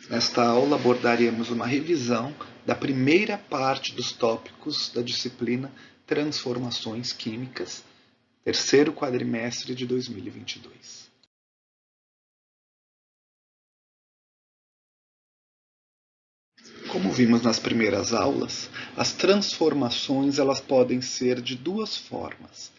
Nesta aula abordaremos uma revisão da primeira parte dos tópicos da disciplina Transformações Químicas, terceiro quadrimestre de 2022. Como vimos nas primeiras aulas, as transformações elas podem ser de duas formas,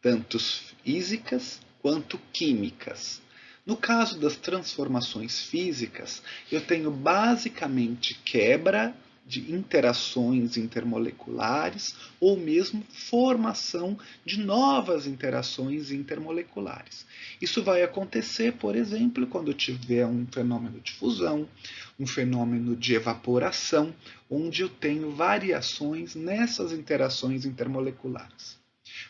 tanto físicas quanto químicas. No caso das transformações físicas, eu tenho basicamente quebra de interações intermoleculares ou mesmo formação de novas interações intermoleculares. Isso vai acontecer, por exemplo, quando tiver um fenômeno de fusão, um fenômeno de evaporação, onde eu tenho variações nessas interações intermoleculares.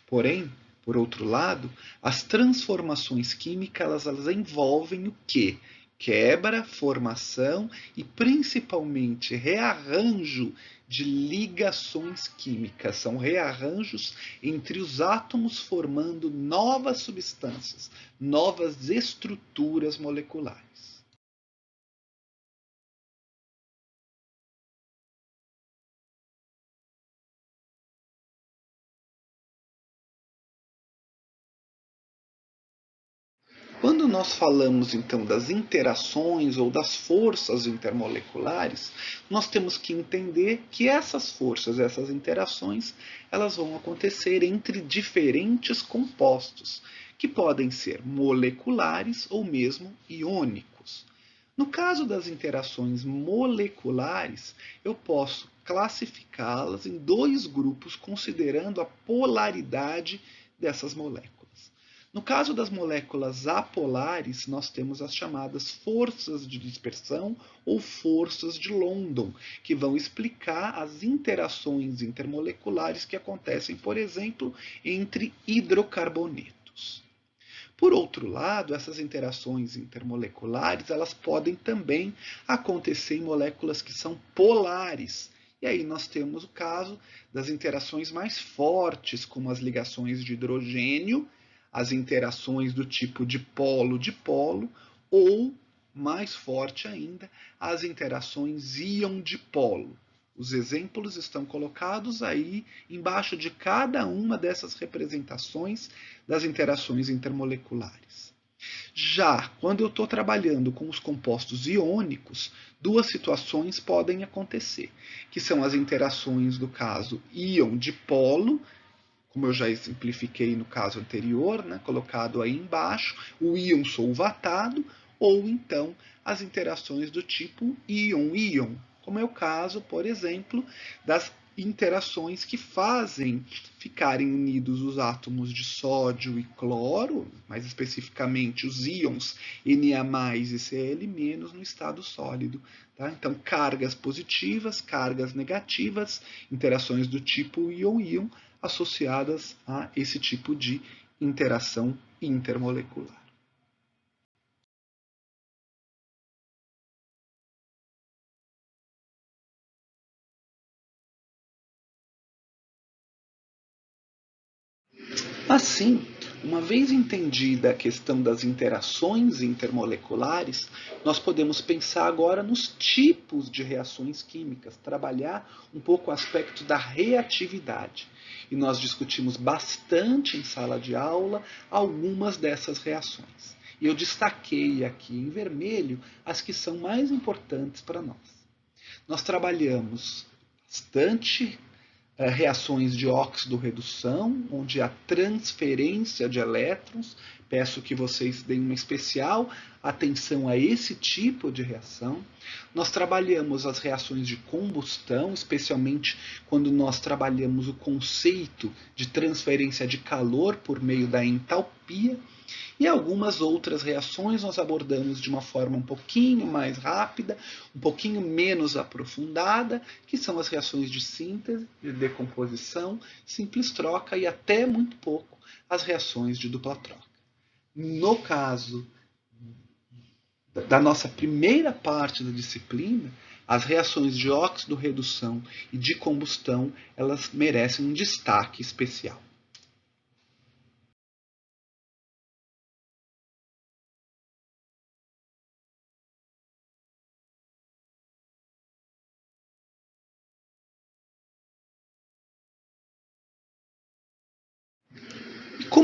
Porém, por outro lado, as transformações químicas elas envolvem o quê? Quebra, formação e principalmente rearranjo de ligações químicas. São rearranjos entre os átomos formando novas substâncias, novas estruturas moleculares. Quando nós falamos então das interações ou das forças intermoleculares, nós temos que entender que essas forças, essas interações, elas vão acontecer entre diferentes compostos, que podem ser moleculares ou mesmo iônicos. No caso das interações moleculares, eu posso classificá-las em dois grupos considerando a polaridade dessas moléculas. No caso das moléculas apolares, nós temos as chamadas forças de dispersão ou forças de London, que vão explicar as interações intermoleculares que acontecem, por exemplo, entre hidrocarbonetos. Por outro lado, essas interações intermoleculares, elas podem também acontecer em moléculas que são polares. E aí nós temos o caso das interações mais fortes, como as ligações de hidrogênio, as interações do tipo dipolo-dipolo, ou, mais forte ainda, as interações íon-dipolo. Os exemplos estão colocados aí embaixo de cada uma dessas representações das interações intermoleculares. Já quando eu estou trabalhando com os compostos iônicos, duas situações podem acontecer, que são as interações do caso íon-dipolo, como eu já exemplifiquei no caso anterior, né, colocado aí embaixo, o íon solvatado, ou então as interações do tipo íon-íon, como é o caso, por exemplo, das interações que fazem ficarem unidos os átomos de sódio e cloro, mais especificamente os íons Na+ e Cl- no estado sólido. Tá? Então, cargas positivas, cargas negativas, interações do tipo íon-íon, associadas a esse tipo de interação intermolecular. Assim, uma vez entendida a questão das interações intermoleculares, nós podemos pensar agora nos tipos de reações químicas, trabalhar um pouco o aspecto da reatividade. E nós discutimos bastante em sala de aula algumas dessas reações. E eu destaquei aqui em vermelho as que são mais importantes para nós. Nós trabalhamos bastante reações de óxido-redução, onde há transferência de elétrons. Peço que vocês deem uma especial atenção a esse tipo de reação. Nós trabalhamos as reações de combustão, especialmente quando nós trabalhamos o conceito de transferência de calor por meio da entalpia. E algumas outras reações nós abordamos de uma forma um pouquinho mais rápida, um pouquinho menos aprofundada, que são as reações de síntese, de decomposição, simples troca e até muito pouco as reações de dupla troca. No caso da nossa primeira parte da disciplina, as reações de óxido-redução e de combustão, elas merecem um destaque especial.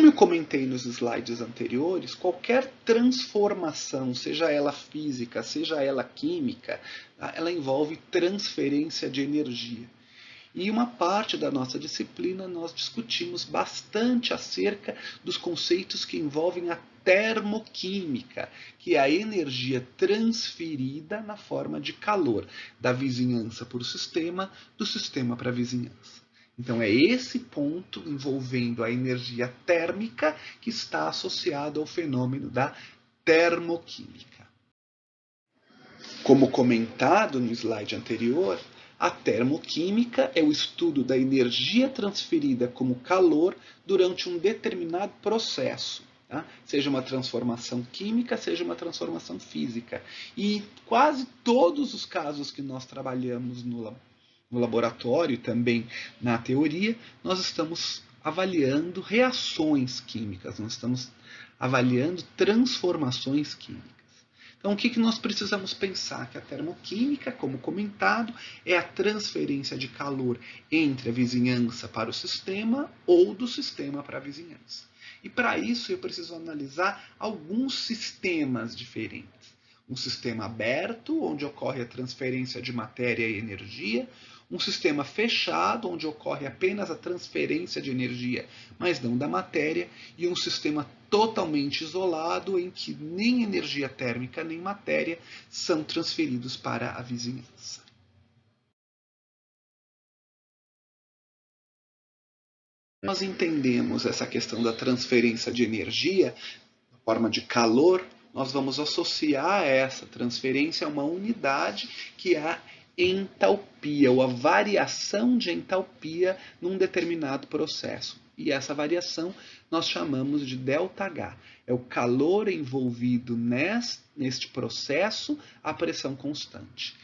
eu comentei nos slides anteriores, qualquer transformação, seja ela física, seja ela química, ela envolve transferência de energia. E uma parte da nossa disciplina nós discutimos bastante acerca dos conceitos que envolvem a termoquímica, que é a energia transferida na forma de calor, da vizinhança para o sistema, do sistema para a vizinhança. Então é esse ponto envolvendo a energia térmica que está associado ao fenômeno da termoquímica. Como comentado no slide anterior, a termoquímica é o estudo da energia transferida como calor durante um determinado processo, tá? Seja uma transformação química, seja uma transformação física. E quase todos os casos que nós trabalhamos no laboratório e também na teoria, nós estamos avaliando reações químicas, nós estamos avaliando transformações químicas. Então, o que nós precisamos pensar? Que a termoquímica, como comentado, é a transferência de calor entre a vizinhança para o sistema ou do sistema para a vizinhança. E para isso eu preciso analisar alguns sistemas diferentes. Um sistema aberto, onde ocorre a transferência de matéria e energia. Um sistema fechado, onde ocorre apenas a transferência de energia, mas não da matéria. E um sistema totalmente isolado, em que nem energia térmica nem matéria são transferidos para a vizinhança. Nós entendemos essa questão da transferência de energia, na forma de calor, nós vamos associar essa transferência a uma unidade que é a entalpia, ou a variação de entalpia num determinado processo. E essa variação nós chamamos de ΔH. É o calor envolvido neste processo à pressão constante.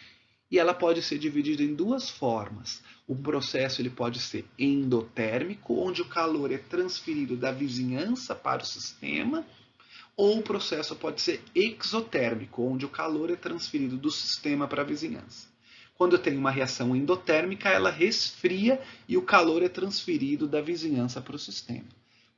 E ela pode ser dividida em duas formas. O processo ele pode ser endotérmico, onde o calor é transferido da vizinhança para o sistema, ou o processo pode ser exotérmico, onde o calor é transferido do sistema para a vizinhança. Quando eu tenho uma reação endotérmica, ela resfria e o calor é transferido da vizinhança para o sistema.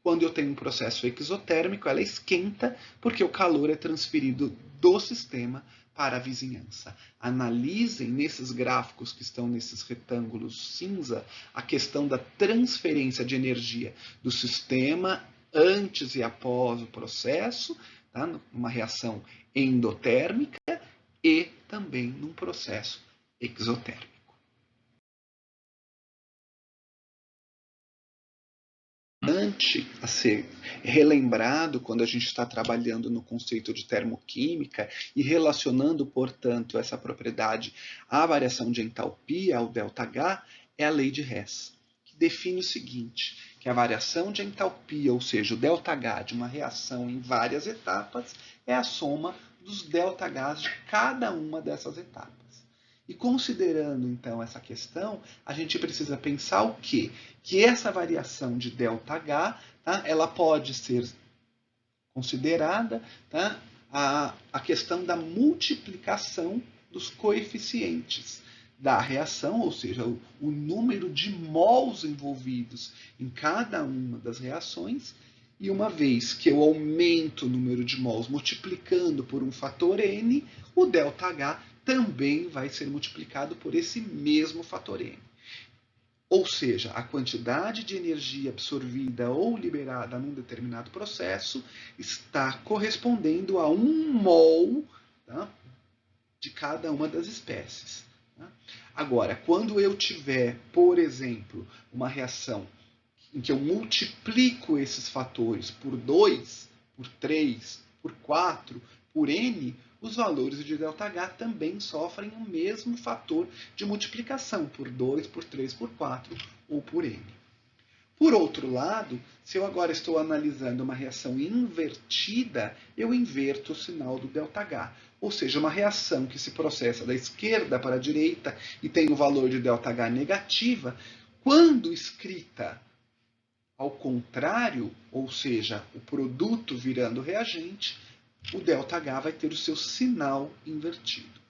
Quando eu tenho um processo exotérmico, ela esquenta porque o calor é transferido do sistema para a vizinhança. Analisem nesses gráficos que estão nesses retângulos cinza a questão da transferência de energia do sistema antes e após o processo, tá? Uma reação endotérmica e também num processo exotérmico. A ser relembrado quando a gente está trabalhando no conceito de termoquímica e relacionando, portanto, essa propriedade à variação de entalpia, ao ΔH, é a lei de Hess, que define o seguinte, que a variação de entalpia, ou seja, o ΔH de uma reação em várias etapas, é a soma dos ΔHs de cada uma dessas etapas. E considerando, então, essa questão, a gente precisa pensar o quê? Que essa variação de ΔH, tá, ela pode ser considerada, tá, a questão da multiplicação dos coeficientes da reação, ou seja, o número de mols envolvidos em cada uma das reações. E uma vez que eu aumento o número de mols multiplicando por um fator n, o ΔH também vai ser multiplicado por esse mesmo fator n. Ou seja, a quantidade de energia absorvida ou liberada num determinado processo está correspondendo a 1 mol, tá, de cada uma das espécies. Tá? Agora, quando eu tiver, por exemplo, uma reação em que eu multiplico esses fatores por 2, por 3, por 4, por n, os valores de ΔH também sofrem o mesmo fator de multiplicação, por 2, por 3, por 4 ou por n. Por outro lado, se eu agora estou analisando uma reação invertida, eu inverto o sinal do ΔH. Ou seja, uma reação que se processa da esquerda para a direita e tem o valor de ΔH negativa, quando escrita ao contrário, ou seja, o produto virando reagente, o ΔH vai ter o seu sinal invertido.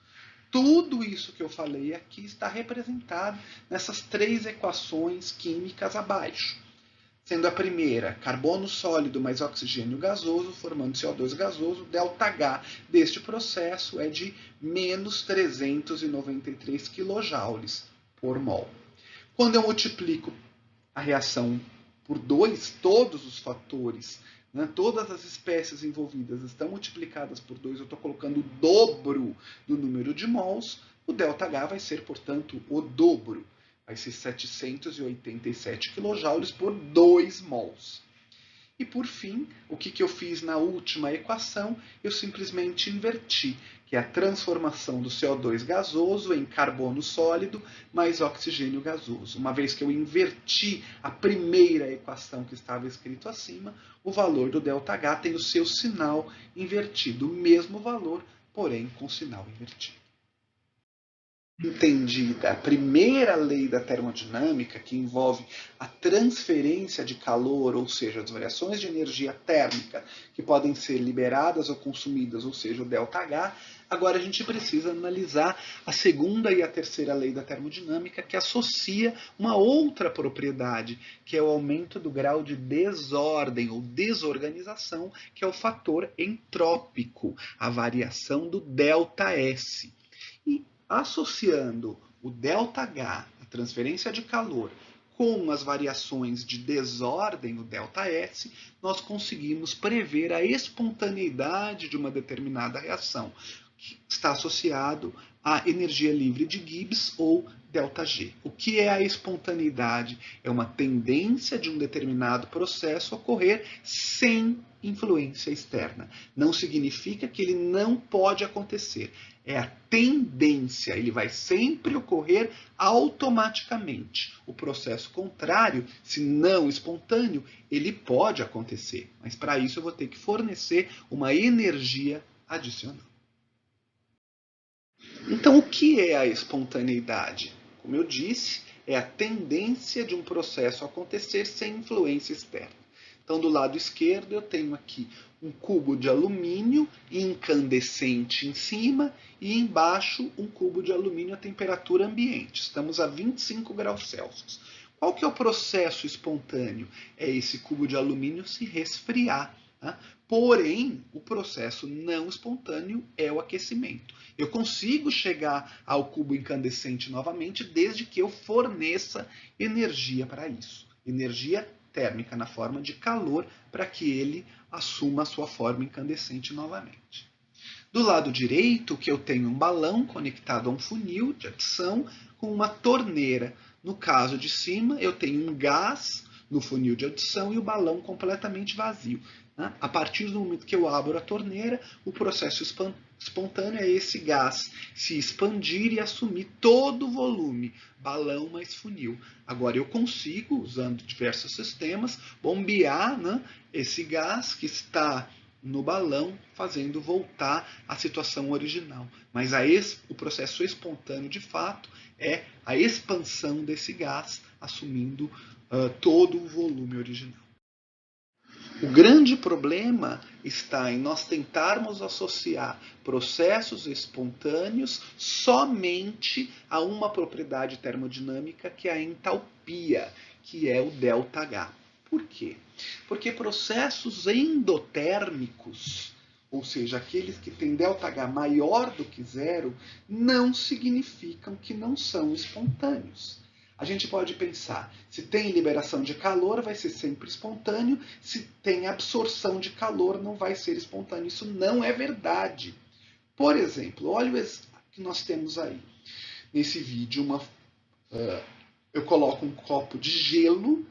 Tudo isso que eu falei aqui está representado nessas três equações químicas abaixo. Sendo a primeira carbono sólido mais oxigênio gasoso, formando CO2 gasoso, ΔH deste processo é de menos 393 kJ por mol. Quando eu multiplico a reação por 2, todos os fatores, né, todas as espécies envolvidas estão multiplicadas por 2, eu estou colocando o dobro do número de mols, o ΔH vai ser, portanto, o dobro. Vai ser 787 kJ por 2 mols. E por fim, o que eu fiz na última equação? Eu simplesmente inverti, que é a transformação do CO2 gasoso em carbono sólido mais oxigênio gasoso. Uma vez que eu inverti a primeira equação que estava escrito acima, o valor do ΔH tem o seu sinal invertido, o mesmo valor, porém com sinal invertido. Entendida a primeira lei da termodinâmica, que envolve a transferência de calor, ou seja, as variações de energia térmica que podem ser liberadas ou consumidas, ou seja, o ΔH, agora a gente precisa analisar a segunda e a terceira lei da termodinâmica, que associa uma outra propriedade, que é o aumento do grau de desordem ou desorganização, que é o fator entrópico, a variação do ΔS. E associando o ΔH, a transferência de calor, com as variações de desordem, o ΔS, nós conseguimos prever a espontaneidade de uma determinada reação, que está associado à energia livre de Gibbs ou ΔG. O que é a espontaneidade? É uma tendência de um determinado processo ocorrer sem influência externa. Não significa que ele não pode acontecer. É a tendência, ele vai sempre ocorrer automaticamente. O processo contrário, se não espontâneo, ele pode acontecer, mas para isso eu vou ter que fornecer uma energia adicional. Então, o que é a espontaneidade? Como eu disse, é a tendência de um processo acontecer sem influência externa. Então, do lado esquerdo, eu tenho aqui um cubo de alumínio incandescente em cima e embaixo um cubo de alumínio a temperatura ambiente. Estamos a 25 graus Celsius. Qual que é o processo espontâneo? É esse cubo de alumínio se resfriar. Tá? Porém, o processo não espontâneo é o aquecimento. Eu consigo chegar ao cubo incandescente novamente desde que eu forneça energia para isso. Energia térmica na forma de calor para que ele assuma a sua forma incandescente novamente. Do lado direito, que eu tenho um balão conectado a um funil de adição com uma torneira. No caso de cima, eu tenho um gás no funil de adição e o balão completamente vazio. A partir do momento que eu abro a torneira, o processo espontâneo é esse gás se expandir e assumir todo o volume, balão mais funil. Agora eu consigo, usando diversos sistemas, bombear esse gás que está no balão, fazendo voltar à situação original. Mas o processo espontâneo, de fato, é a expansão desse gás, assumindo todo o volume original. O grande problema está em nós tentarmos associar processos espontâneos somente a uma propriedade termodinâmica que é a entalpia, que é o ΔH. Por quê? Porque processos endotérmicos, ou seja, aqueles que têm ΔH maior do que zero, não significam que não são espontâneos. A gente pode pensar, se tem liberação de calor, vai ser sempre espontâneo, se tem absorção de calor, não vai ser espontâneo. Isso não é verdade. Por exemplo, olha o que nós temos aí. Nesse vídeo, eu coloco um copo de gelo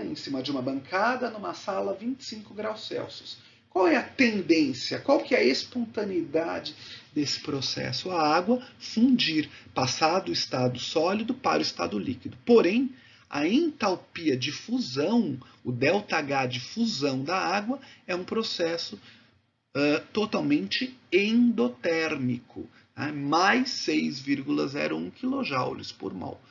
em cima de uma bancada, numa sala a 25 graus Celsius. Qual é a tendência? Qual que é a espontaneidade desse processo? A água fundir, passar do estado sólido para o estado líquido. Porém, a entalpia de fusão, o ΔH de fusão da água, é um processo totalmente endotérmico, mais 6,01 kJ por mol.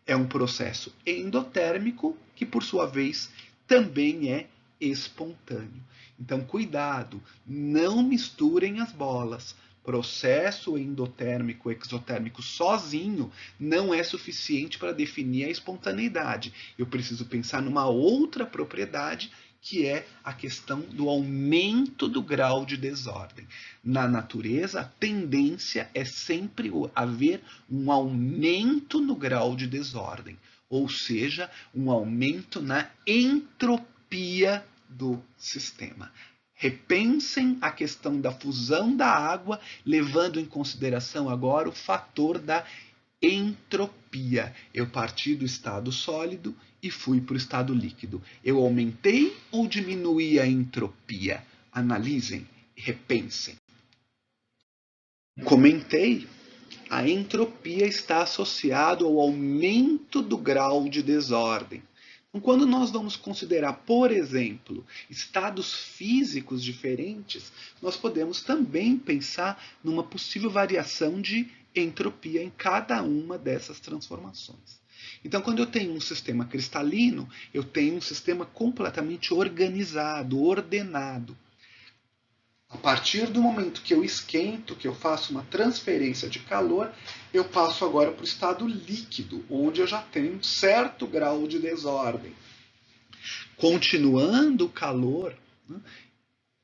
É um processo endotérmico que, por sua vez, também é espontâneo. Então, cuidado, não misturem as bolas. processo endotérmico, exotérmico sozinho não é suficiente para definir a espontaneidade. Eu preciso pensar numa outra propriedade, que é a questão do aumento do grau de desordem. Na natureza, a tendência é sempre haver um aumento no grau de desordem, ou seja, um aumento na entropia do sistema. Repensem a questão da fusão da água, levando em consideração agora o fator da entropia. Eu parti do estado sólido e fui para o estado líquido. Eu aumentei ou diminuí a entropia? Analisem, repensem. Comentei, a entropia está associada ao aumento do grau de desordem. Então, quando nós vamos considerar, por exemplo, estados físicos diferentes, nós podemos também pensar numa possível variação de entropia em cada uma dessas transformações. Então, quando eu tenho um sistema cristalino, eu tenho um sistema completamente organizado, ordenado. A partir do momento que eu esquento, que eu faço uma transferência de calor, eu passo agora para o estado líquido, onde eu já tenho um certo grau de desordem. Continuando o calor,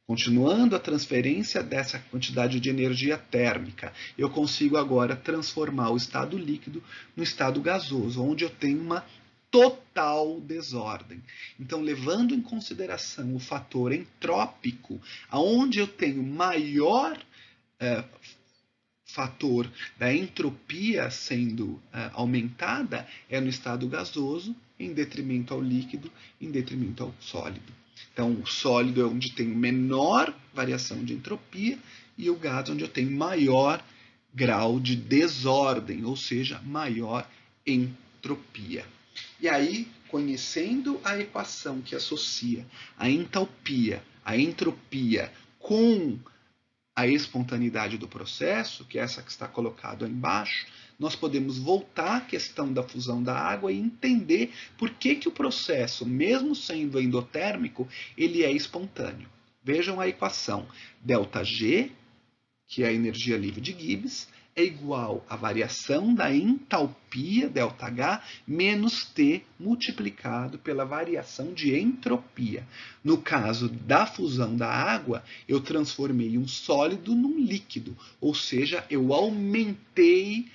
continuando a transferência dessa quantidade de energia térmica, eu consigo agora transformar o estado líquido no estado gasoso, onde eu tenho uma total desordem. Então, levando em consideração o fator entrópico, aonde eu tenho maior fator da entropia sendo aumentada é no estado gasoso, em detrimento ao líquido, em detrimento ao sólido. Então, o sólido é onde tem menor variação de entropia e o gás onde eu tenho maior grau de desordem, ou seja, maior entropia. E aí, conhecendo a equação que associa a entalpia, a entropia com a espontaneidade do processo, que é essa que está colocada aí embaixo, nós podemos voltar à questão da fusão da água e entender por que o processo, mesmo sendo endotérmico, ele é espontâneo. Vejam a equação. ΔG, que é a energia livre de Gibbs, é igual à variação da entalpia, ΔH, menos T multiplicado pela variação de entropia. No caso da fusão da água, eu transformei um sólido num líquido, ou seja, eu aumentei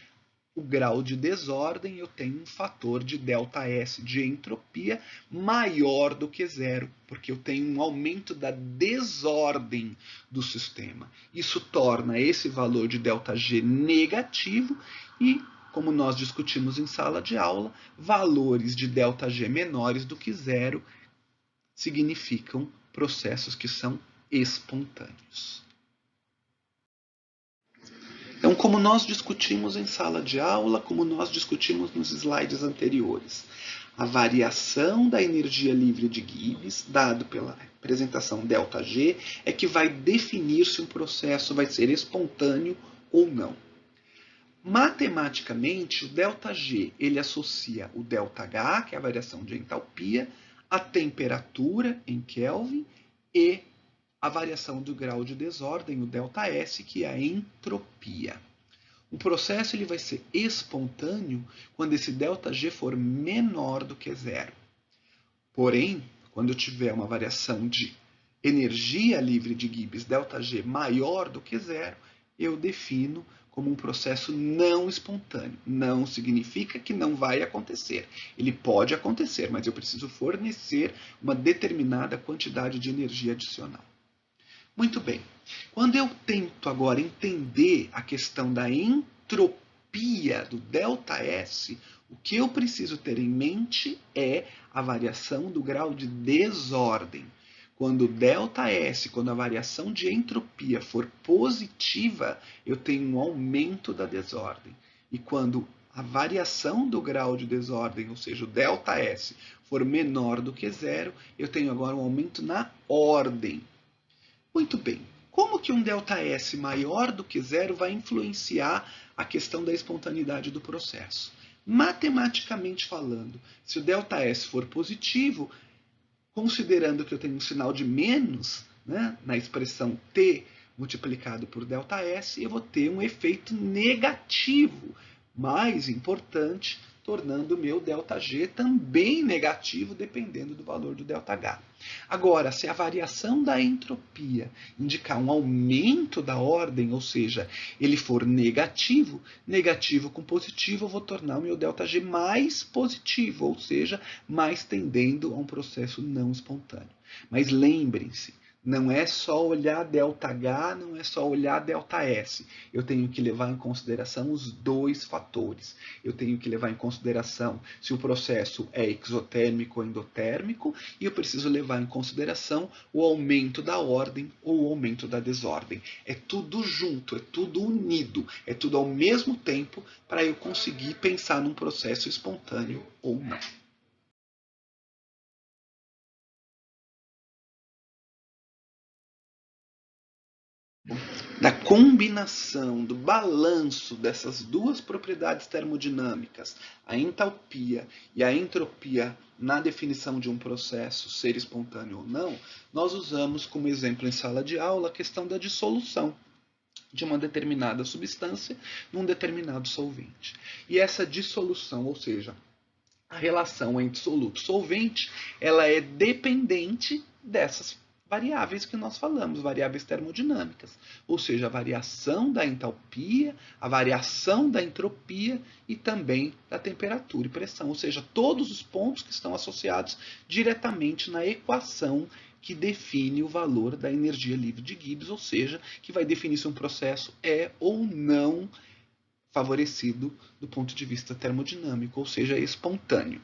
o grau de desordem, eu tenho um fator de ΔS de entropia maior do que zero, porque eu tenho um aumento da desordem do sistema. Isso torna esse valor de ΔG negativo e, como nós discutimos em sala de aula, valores de ΔG menores do que zero significam processos que são espontâneos. Então, como nós discutimos em sala de aula, como nós discutimos nos slides anteriores, a variação da energia livre de Gibbs, dado pela representação ΔG, é que vai definir se um processo vai ser espontâneo ou não. Matematicamente, o ΔG ele associa o ΔH, que é a variação de entalpia, a temperatura em Kelvin e a variação do grau de desordem, o ΔS, que é a entropia. O processo ele vai ser espontâneo quando esse ΔG for menor do que zero. Porém, quando eu tiver uma variação de energia livre de Gibbs ΔG maior do que zero, eu defino como um processo não espontâneo. Não significa que não vai acontecer. Ele pode acontecer, mas eu preciso fornecer uma determinada quantidade de energia adicional. Muito bem. Quando eu tento agora entender a questão da entropia do ΔS, o que eu preciso ter em mente é a variação do grau de desordem. Quando ΔS, quando a variação de entropia for positiva, eu tenho um aumento da desordem. E quando a variação do grau de desordem, ou seja, o ΔS, for menor do que zero, eu tenho agora um aumento na ordem. Muito bem. Como que um ΔS maior do que zero vai influenciar a questão da espontaneidade do processo? Matematicamente falando, se o ΔS for positivo, considerando que eu tenho um sinal de menos, né, na expressão T multiplicado por ΔS, eu vou ter um efeito negativo, mais importante, tornando o meu ΔG também negativo, dependendo do valor do ΔH. Agora, se a variação da entropia indicar um aumento da ordem, ou seja, ele for negativo, negativo com positivo, eu vou tornar o meu ΔG mais positivo, ou seja, mais tendendo a um processo não espontâneo. Mas lembrem-se, não é só olhar ΔH, não é só olhar ΔS. Eu tenho que levar em consideração os dois fatores. Eu tenho que levar em consideração se o processo é exotérmico ou endotérmico, e eu preciso levar em consideração o aumento da ordem ou o aumento da desordem. É tudo junto, é tudo unido, é tudo ao mesmo tempo para eu conseguir pensar num processo espontâneo ou não. Da combinação, do balanço dessas duas propriedades termodinâmicas, a entalpia e a entropia na definição de um processo ser espontâneo ou não, nós usamos como exemplo em sala de aula a questão da dissolução de uma determinada substância num determinado solvente. E essa dissolução, ou seja, a relação entre soluto e solvente, ela é dependente dessas variáveis que nós falamos, variáveis termodinâmicas, ou seja, a variação da entalpia, a variação da entropia e também da temperatura e pressão, ou seja, todos os pontos que estão associados diretamente na equação que define o valor da energia livre de Gibbs, ou seja, que vai definir se um processo é ou não favorecido do ponto de vista termodinâmico, ou seja, espontâneo.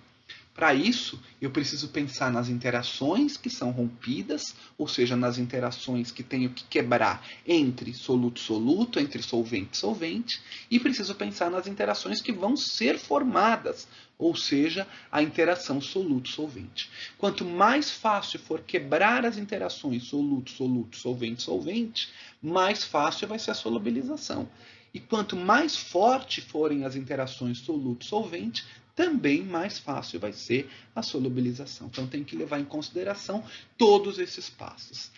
Para isso, eu preciso pensar nas interações que são rompidas, ou seja, nas interações que tenho que quebrar entre soluto-soluto, entre solvente-solvente, e preciso pensar nas interações que vão ser formadas, ou seja, a interação soluto-solvente. Quanto mais fácil for quebrar as interações soluto-soluto, solvente-solvente, mais fácil vai ser a solubilização. E quanto mais forte forem as interações soluto-solvente, também mais fácil vai ser a solubilização. Então tem que levar em consideração todos esses passos.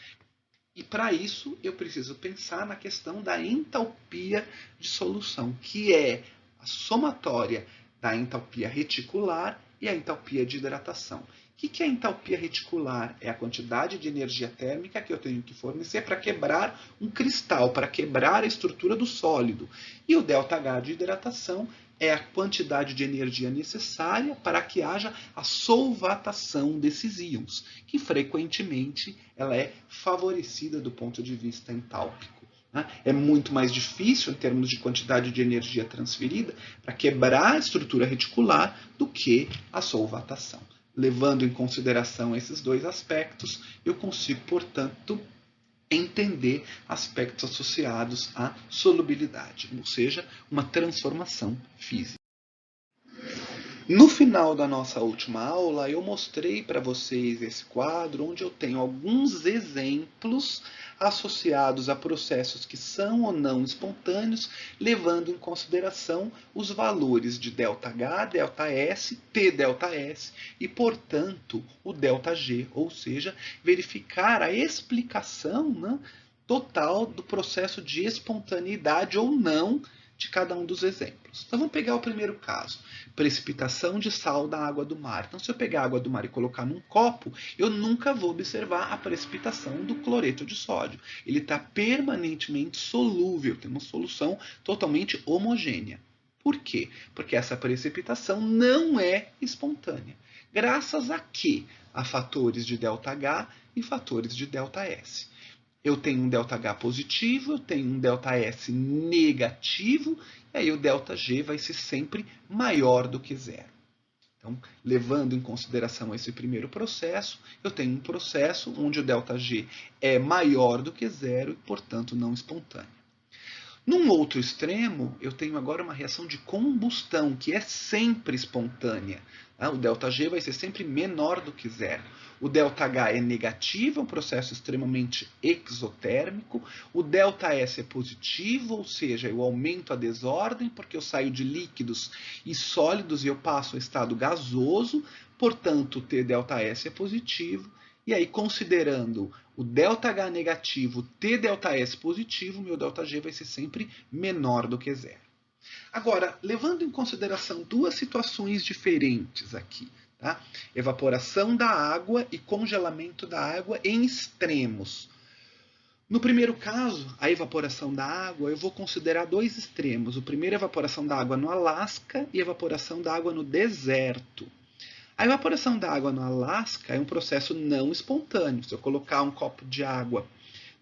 E para isso eu preciso pensar na questão da entalpia de solução, que é a somatória da entalpia reticular e a entalpia de hidratação. O que é a entalpia reticular? É a quantidade de energia térmica que eu tenho que fornecer para quebrar um cristal, para quebrar a estrutura do sólido. E o ΔH de hidratação é a quantidade de energia necessária para que haja a solvatação desses íons, que frequentemente ela é favorecida do ponto de vista entálpico. É muito mais difícil, em termos de quantidade de energia transferida, para quebrar a estrutura reticular do que a solvatação. Levando em consideração esses dois aspectos, eu consigo, portanto, entender aspectos associados à solubilidade, ou seja, uma transformação física. No final da nossa última aula, eu mostrei para vocês esse quadro onde eu tenho alguns exemplos associados a processos que são ou não espontâneos, levando em consideração os valores de ΔH, ΔS, TΔS e, portanto, o ΔG, ou seja, verificar a explicação total do processo de espontaneidade ou não de cada um dos exemplos. Então vamos pegar o primeiro caso, precipitação de sal da água do mar. Então se eu pegar a água do mar e colocar num copo, eu nunca vou observar a precipitação do cloreto de sódio. Ele está permanentemente solúvel, tem uma solução totalmente homogênea. Por quê? Porque essa precipitação não é espontânea. Graças a quê? A fatores de ΔH e fatores de ΔS. Eu tenho um ΔH positivo, eu tenho um ΔS negativo, e aí o ΔG vai ser sempre maior do que zero. Então, levando em consideração esse primeiro processo, eu tenho um processo onde o ΔG é maior do que zero e, portanto, não espontâneo. Num outro extremo, eu tenho agora uma reação de combustão, que é sempre espontânea. O ΔG vai ser sempre menor do que zero. O ΔH é negativo, é um processo extremamente exotérmico. O ΔS é positivo, ou seja, eu aumento a desordem, porque eu saio de líquidos e sólidos e eu passo ao estado gasoso. Portanto, o TΔS é positivo. E aí, considerando o ΔH negativo, T ΔS positivo, meu ΔG vai ser sempre menor do que zero. Agora, levando em consideração duas situações diferentes aqui, tá? Evaporação da água e congelamento da água em extremos. No primeiro caso, a evaporação da água, eu vou considerar dois extremos. O primeiro é a evaporação da água no Alasca e a evaporação da água no deserto. A evaporação da água no Alasca é um processo não espontâneo. Se eu colocar um copo de água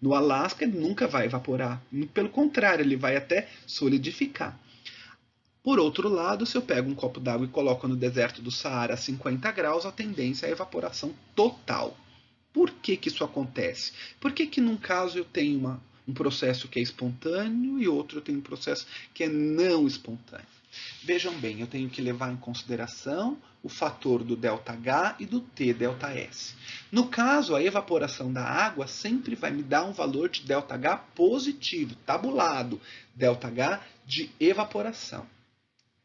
no Alasca, ele nunca vai evaporar. Pelo contrário, ele vai até solidificar. Por outro lado, se eu pego um copo d'água e coloco no deserto do Saara a 50 graus, a tendência é a evaporação total. Por que isso acontece? Por que num caso eu tenho um processo que é espontâneo e outro eu tenho um processo que é não espontâneo? Vejam bem, eu tenho que levar em consideração o fator do ΔH e do T ΔS. No caso, a evaporação da água sempre vai me dar um valor de ΔH positivo, tabulado, ΔH de evaporação.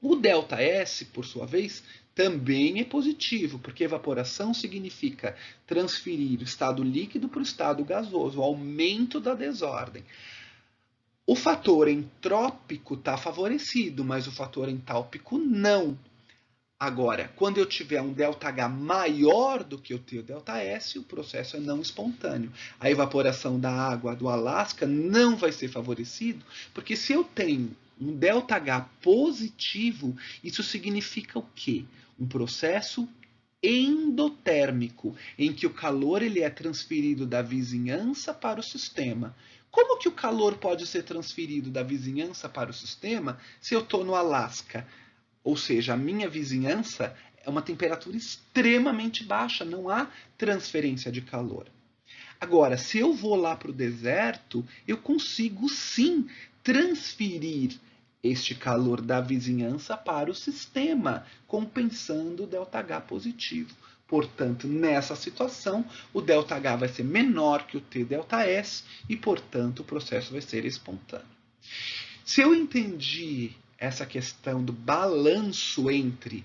O ΔS, por sua vez, também é positivo, porque evaporação significa transferir o estado líquido para o estado gasoso, o aumento da desordem. O fator entrópico está favorecido, mas o fator entálpico não. Agora, quando eu tiver um ΔH maior do que o T ΔS, o processo é não espontâneo. A evaporação da água do Alasca não vai ser favorecido, porque se eu tenho um ΔH positivo, isso significa o quê? Um processo endotérmico, em que o calor ele é transferido da vizinhança para o sistema. Como que o calor pode ser transferido da vizinhança para o sistema se eu estou no Alasca? Ou seja, a minha vizinhança é uma temperatura extremamente baixa, não há transferência de calor. Agora, se eu vou lá para o deserto, eu consigo sim transferir este calor da vizinhança para o sistema, compensando o ΔH positivo. Portanto, nessa situação, o ΔH vai ser menor que o T ΔS e, portanto, o processo vai ser espontâneo. Se eu entendi essa questão do balanço entre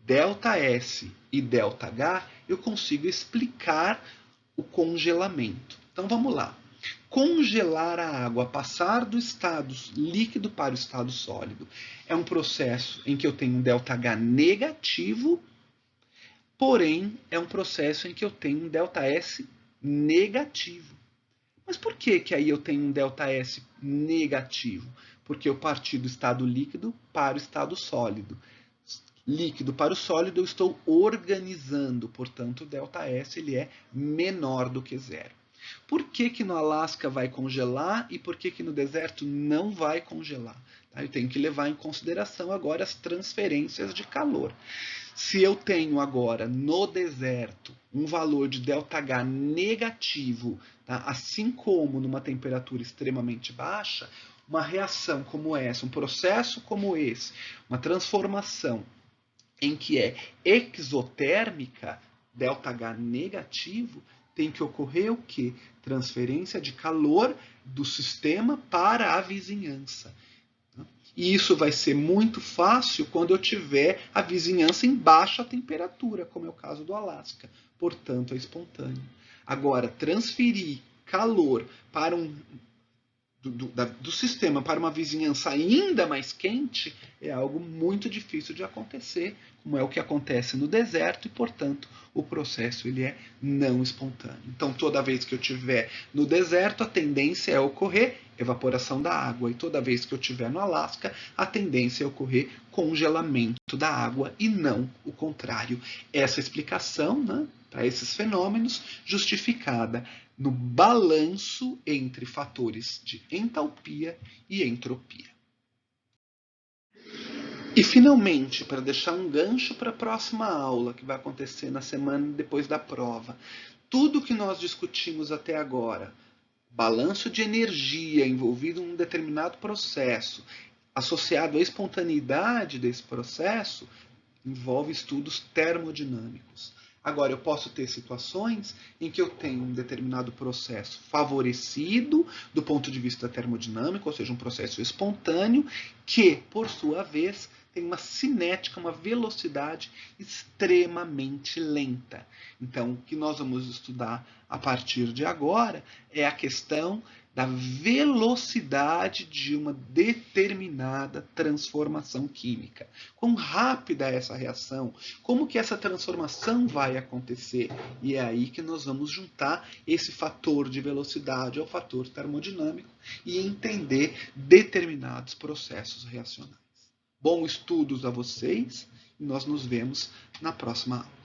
ΔS e ΔH, eu consigo explicar o congelamento. Então vamos lá. Congelar a água, passar do estado líquido para o estado sólido, é um processo em que eu tenho um ΔH negativo, porém é um processo em que eu tenho um ΔS negativo. Mas por que aí eu tenho um ΔS negativo? Porque eu parti do estado líquido para o estado sólido. Líquido para o sólido eu estou organizando, portanto o ΔS ele é menor do que zero. Por que no Alasca vai congelar e por que no deserto não vai congelar? Eu tenho que levar em consideração agora as transferências de calor. Se eu tenho agora no deserto um valor de ΔH negativo, tá? Assim como numa temperatura extremamente baixa, uma reação como essa, um processo como esse, uma transformação em que é exotérmica, ΔH negativo, tem que ocorrer o quê? Transferência de calor do sistema para a vizinhança. E isso vai ser muito fácil quando eu tiver a vizinhança em baixa temperatura, como é o caso do Alasca. Portanto, é espontâneo. Agora, transferir calor para do sistema para uma vizinhança ainda mais quente é algo muito difícil de acontecer, como é o que acontece no deserto, e, portanto, o processo ele é não espontâneo. Então, toda vez que eu tiver no deserto, a tendência é ocorrer evaporação da água, e toda vez que eu tiver no Alasca, a tendência é ocorrer congelamento da água e não o contrário. Essa explicação, né, para esses fenômenos, justificada no balanço entre fatores de entalpia e entropia. E, finalmente, para deixar um gancho para a próxima aula, que vai acontecer na semana depois da prova, tudo que nós discutimos até agora, balanço de energia envolvido em um determinado processo, associado à espontaneidade desse processo, envolve estudos termodinâmicos. Agora, eu posso ter situações em que eu tenho um determinado processo favorecido do ponto de vista termodinâmico, ou seja, um processo espontâneo, que, por sua vez, tem uma cinética, uma velocidade extremamente lenta. Então, o que nós vamos estudar a partir de agora é a questão da velocidade de uma determinada transformação química. Quão rápida é essa reação? Como que essa transformação vai acontecer? E é aí que nós vamos juntar esse fator de velocidade ao fator termodinâmico e entender determinados processos reacionais. Bons estudos a vocês e nós nos vemos na próxima aula.